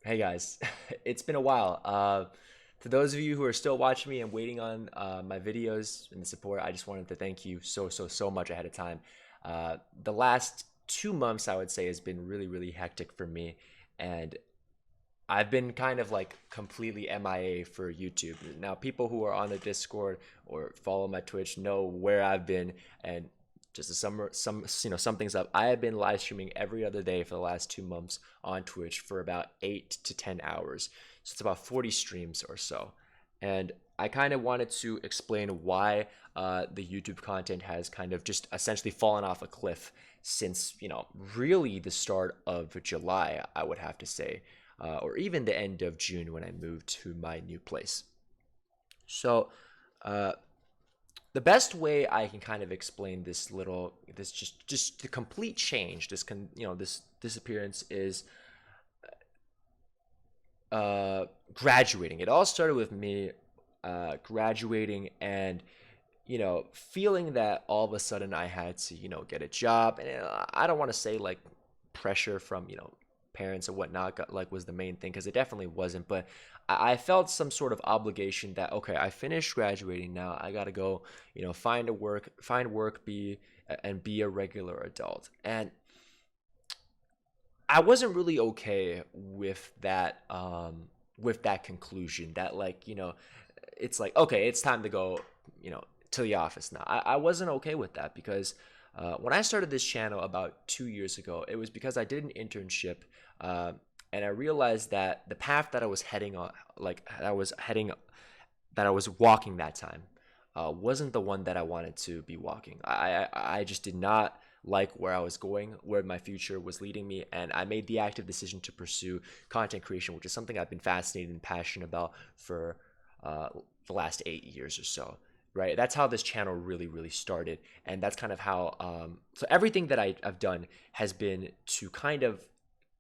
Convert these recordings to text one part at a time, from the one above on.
Hey guys, it's been a while. For those of you who are still watching me and waiting on my videos and the support, I just wanted to thank you so much ahead of time. The last 2 months, I would say, has been really hectic for me, and I've been kind of like completely MIA for YouTube. Now, people who are on the Discord or follow my Twitch know where I've been, and just to some things up. I have been live streaming every other day for the last 2 months on Twitch for about 8 to 10 hours. So it's about 40 streams or so, and I kind of wanted to explain why the YouTube content has kind of just essentially fallen off a cliff since really the start of July, I would have to say, or even the end of June when I moved to my new place. So, uh, the best way I can kind of explain this just the complete change, this disappearance is graduating. It all started with me graduating and feeling that all of a sudden I had to get a job, and I don't want to say like pressure from parents or whatnot like was the main thing, because it definitely wasn't, but I felt some sort of obligation that okay, I finished graduating, now I gotta go find work, be a regular adult. And I wasn't really okay with that conclusion that like it's like okay, it's time to go you know to the office now. I wasn't okay with that because when I started this channel about 2 years ago, it was because I did an internship, uh, and I realized that the path that I was heading on, like that I was walking that time, wasn't the one that I wanted to be walking. I just did not like where I was going, where my future was leading me, and I made the active decision to pursue content creation, which is something I've been fascinated and passionate about for uh, the last 8 years or so. Right, that's how this channel really started, and that's kind of how. So everything that I've done has been to kind of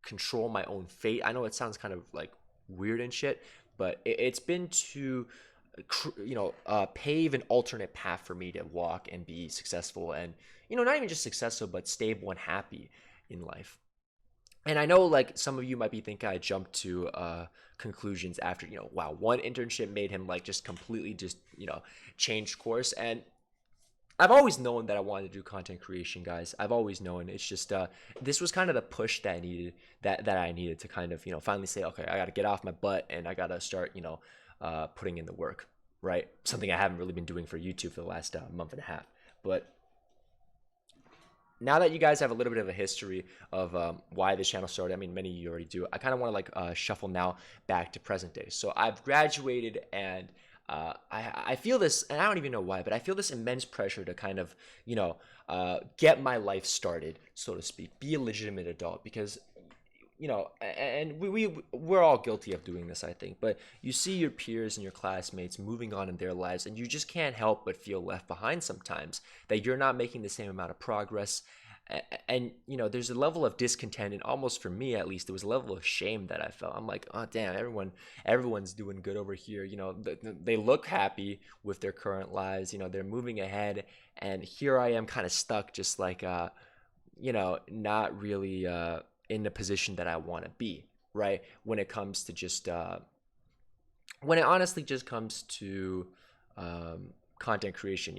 control my own fate. I know it sounds kind of like weird and shit, but it's been to pave an alternate path for me to walk and be successful, and not even just successful but stable and happy in life. And I know like some of you might be thinking I jumped to conclusions after wow, one internship made him like just completely just change course. And I've always known that I wanted to do content creation, guys. I've always known. It's just this was kind of the push that I needed, that I needed to kind of finally say, okay, I got to get off my butt and I got to start putting in the work, right? Something I haven't really been doing for YouTube for the last month and a half. But now that you guys have a little bit of a history of why the channel started, I mean, many of you already do. I kind of want to like shuffle now back to present day. So I've graduated, and I feel this, and I don't even know why, but I feel this immense pressure to kind of get my life started, so to speak, be a legitimate adult, because and we're all guilty of doing this, I think, but you see your peers and your classmates moving on in their lives, and you just can't help but feel left behind sometimes, that you're not making the same amount of progress. And there's a level of discontent, and almost for me at least, there was a level of shame that I felt. I'm like, oh damn, everyone's doing good over here. They look happy with their current lives. They're moving ahead, and here I am kind of stuck, just like not really in the position that I want to be, right? When it comes to just when it honestly just comes to content creation,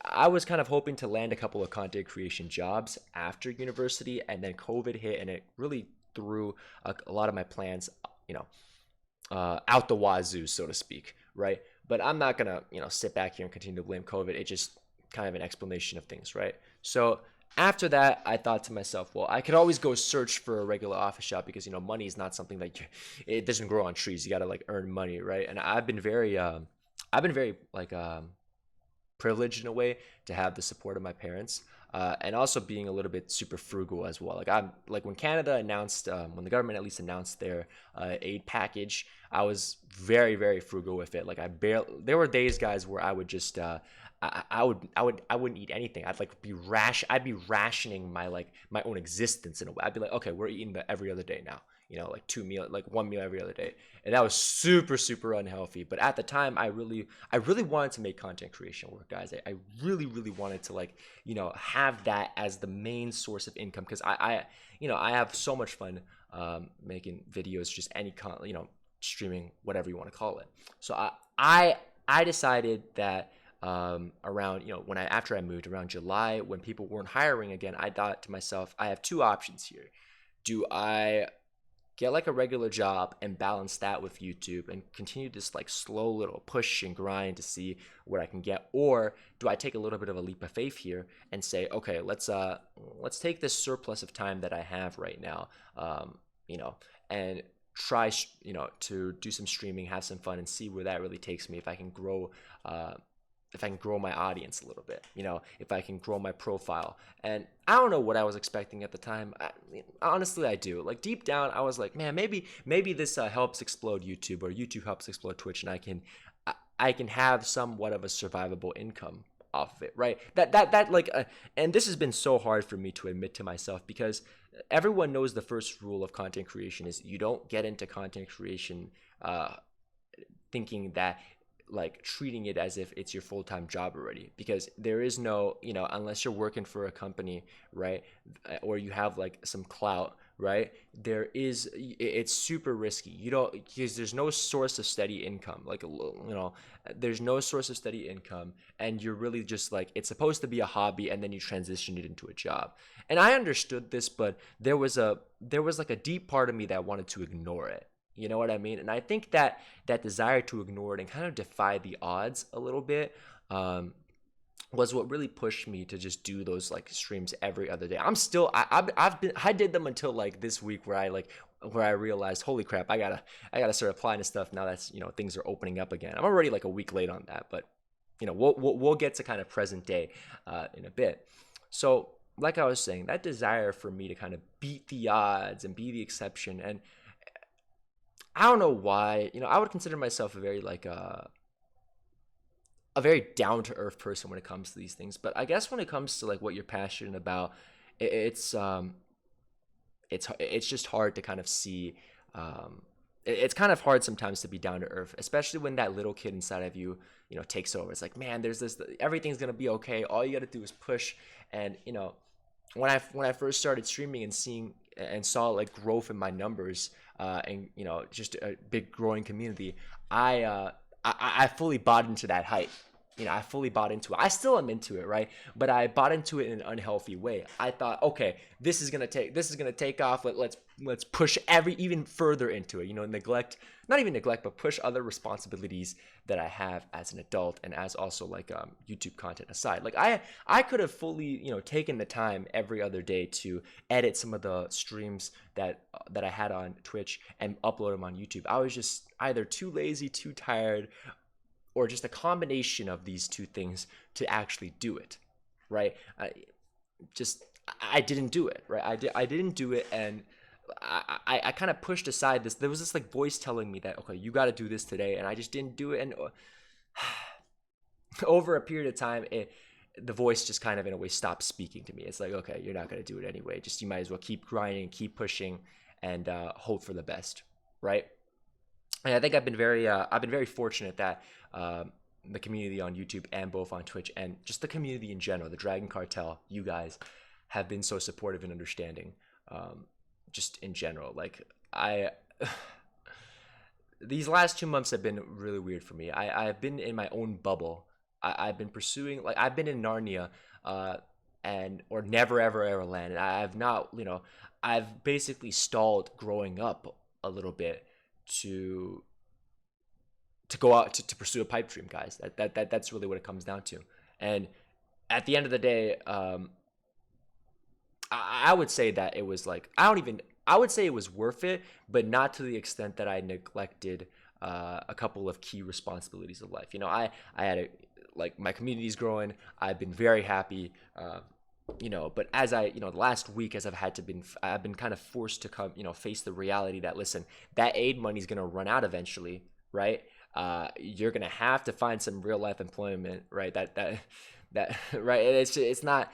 I was kind of hoping to land a couple of content creation jobs after university, and then COVID hit, and it really threw a lot of my plans, you know, out the wazoo, so to speak, right? But I'm not gonna, sit back here and continue to blame COVID. It's just kind of an explanation of things, right? So after that, I thought to myself, well, I could always go search for a regular office job, because money is not something that it doesn't grow on trees. You got to like earn money, right? And I've been very like privileged in a way to have the support of my parents, and also being a little bit super frugal as well. Like I'm like when Canada announced, when the government at least announced their aid package, I was very frugal with it. Like I barely. There were days, guys, where I would just. I wouldn't eat anything. I'd be rationing my own existence in a way. I'd be like, okay, we're eating every other day now. Like like one meal every other day, and that was super unhealthy. But at the time, I really wanted to make content creation work, guys. I really wanted to like have that as the main source of income, because I have so much fun making videos, just any streaming, whatever you want to call it. So I decided that around, after I moved around July, when people weren't hiring again, I thought to myself, I have two options here. Do I get like a regular job and balance that with YouTube and continue this like slow little push and grind to see what I can get, or do I take a little bit of a leap of faith here and say, okay, let's take this surplus of time that I have right now, and try to do some streaming, have some fun, and see where that really takes me. If I can grow my audience a little bit, if I can grow my profile. And I don't know what I was expecting at the time. Honestly, I do. Like deep down, I was like, man, maybe this helps explode YouTube, or YouTube helps explode Twitch, and I can have somewhat of a survivable income off of it, right? And this has been so hard for me to admit to myself, because everyone knows the first rule of content creation is you don't get into content creation thinking that, like, treating it as if it's your full-time job already, because there is no, unless you're working for a company, right, or you have like some clout, right, it's super risky. You don't, because there's no source of steady income, there's no source of steady income, and you're really just like, it's supposed to be a hobby, and then you transition it into a job. And I understood this, but there was like a deep part of me that wanted to ignore it. You know what I mean? And I think that desire to ignore it and kind of defy the odds a little bit was what really pushed me to just do those like streams every other day. I did them until like this week, where I realized, holy crap, I gotta start applying to stuff now that's, things are opening up again. I'm already like a week late on that, but we'll get to kind of present day in a bit. So like I was saying, that desire for me to kind of beat the odds and be the exception, and I don't know why, I would consider myself a very very down to earth person when it comes to these things. But I guess when it comes to like what you're passionate about, it's just hard to kind of see. It's kind of hard sometimes to be down to earth, especially when that little kid inside of you, takes over. It's like, man, there's this, everything's gonna be okay. All you gotta do is push. And when I first started streaming and saw like growth in my numbers, and just a big growing community, I fully bought into that hype. I fully bought into it. I still am into it, right? But I bought into it in an unhealthy way. I thought, okay, this is gonna take off. Let's push even further into it. Not even neglect, but push other responsibilities that I have as an adult, and as also like YouTube content aside. Like I could have fully taken the time every other day to edit some of the streams that I had on Twitch and upload them on YouTube. I was just either too lazy, too tired, or just a combination of these two things to actually do it, right? I didn't do it, right? I didn't do it, and I kind of pushed aside this. There was this like voice telling me that, okay, you got to do this today, and I just didn't do it. And over a period of time, the voice just kind of in a way stopped speaking to me. It's like, okay, you're not going to do it anyway. Just, you might as well keep grinding, keep pushing, and hope for the best, right? And I think I've been very fortunate that the community on YouTube and both on Twitch, and just the community in general, the Dragon Cartel, you guys have been so supportive and understanding. Just in general, like these last 2 months have been really weird for me. I've been in my own bubble. I've been pursuing, like, I've been in Narnia, or never ever land. And I've not, I've basically stalled growing up a little bit to go out to pursue a pipe dream, guys. That's really what it comes down to. And at the end of the day, I would say that it was like, I would say it was worth it, but not to the extent that I neglected a couple of key responsibilities of life. I had like, my community's growing. I've been very happy, but as the last week, as I've been kind of forced to come, face the reality that, listen, that aid money's going to run out eventually, right? You're going to have to find some real life employment, right? That right. It's not,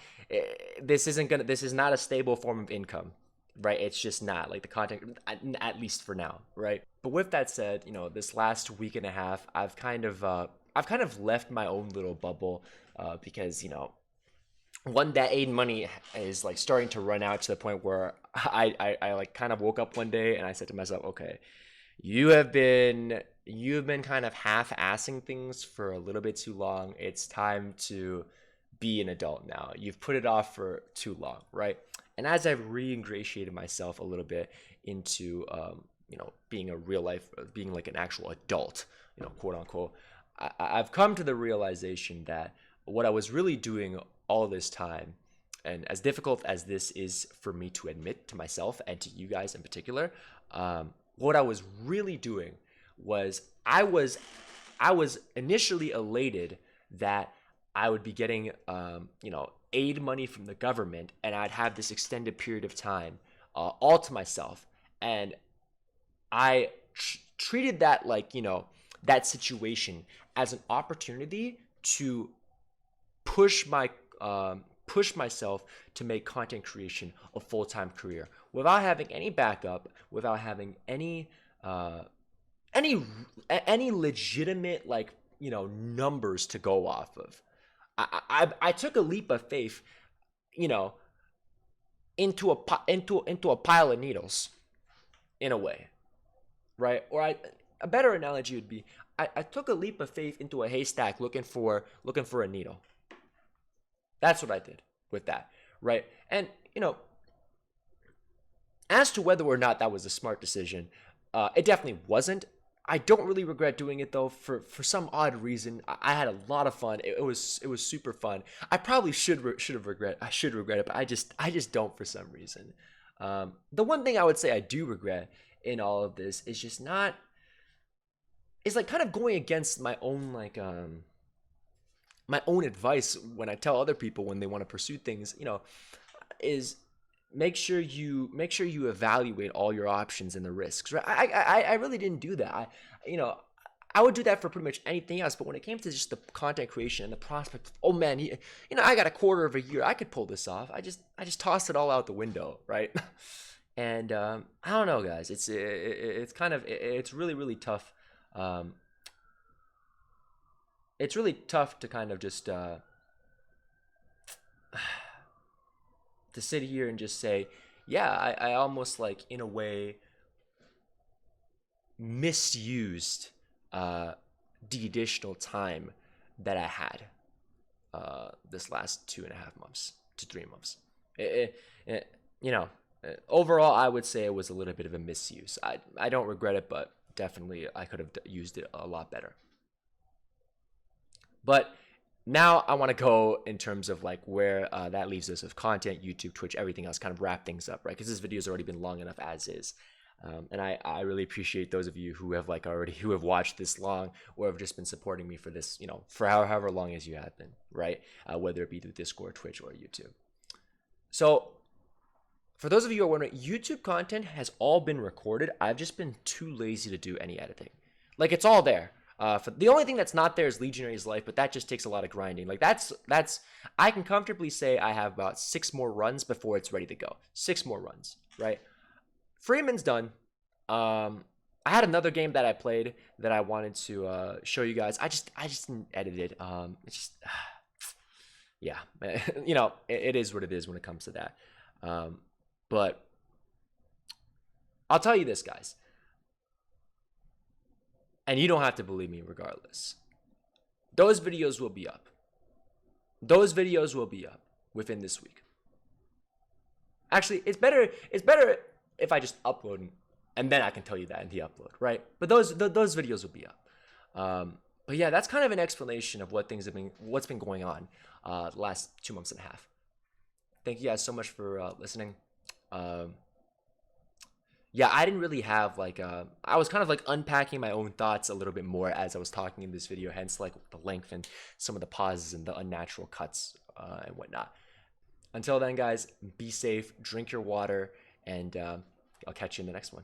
this is not a stable form of income, right? It's just not, like, the content, at least for now, right? But with that said, this last week and a half, I've kind of left my own little bubble, because, one, that aid money is like starting to run out to the point where I like kind of woke up one day and I said to myself, okay, you've been kind of half-assing things for a little bit too long. It's time to be an adult now. You've put it off for too long, right? And as I've re-ingratiated myself a little bit into being a real life, being like an actual adult, quote unquote, I've come to the realization that what I was really doing all this time, and as difficult as this is for me to admit to myself and to you guys in particular, what I was really doing was I was initially elated that I would be getting aid money from the government, and I'd have this extended period of time all to myself, and I treated that like that situation as an opportunity to push myself to make content creation a full-time career without having any backup, without having uh, any any legitimate numbers to go off of. I took a leap of faith, you know, into a pile of needles in a way, right? Or a better analogy would be I took a leap of faith into a haystack looking for a needle. That's what I did with that, right? And as to whether or not that was a smart decision, it definitely wasn't. I don't really regret doing it though. For some odd reason, I had a lot of fun. It was super fun. I probably should regret it, but I just don't for some reason. The one thing I would say I do regret in all of this is just not. It's like kind of going against my own advice when I tell other people when they want to pursue things, is make sure you evaluate all your options and the risks. Right? I really didn't do that. You know, I would do that for pretty much anything else, but when it came to just the content creation and the prospect, of, oh man, I got a quarter of a year, I could pull this off. I just tossed it all out the window, right? And I don't know, guys. It's kind of it's really really tough. Um, it's really tough to kind of just to sit here and just say, yeah, I almost like in a way misused uh, the additional time that I had this last 2.5 months to 3 months. It, overall, I would say it was a little bit of a misuse. I don't regret it, but definitely I could have used it a lot better. But now I want to go in terms of like where that leaves us with content, YouTube, Twitch, everything else, kind of wrap things up, right? Because this video's already been long enough as is. And I really appreciate those of you who have who have watched this long or have just been supporting me for this, for however long as you have been, right? Whether it be through Discord, Twitch, or YouTube. So for those of you who are wondering, YouTube content has all been recorded. I've just been too lazy to do any editing. Like it's all there. For the only thing that's not there is Legionary's Life, but that just takes a lot of grinding. Like that's I can comfortably say I have about 6 more runs before it's ready to go. 6 more runs, right? Freeman's done. I had another game that I played that I wanted to show you guys. I just didn't edit it. It's just yeah, it is what it is when it comes to that. But I'll tell you this, guys. And you don't have to believe me regardless. Those videos will be up. Those videos will be up within this week. Actually, it's better if I just upload them, and then I can tell you that in the upload, right? But those videos will be up. But yeah, that's kind of an explanation of what's been going on the last 2 months and a half. Thank you guys so much for listening. Yeah, I didn't really have I was kind of like unpacking my own thoughts a little bit more as I was talking in this video, hence like the length and some of the pauses and the unnatural cuts and whatnot. Until then, guys, be safe, drink your water, and I'll catch you in the next one.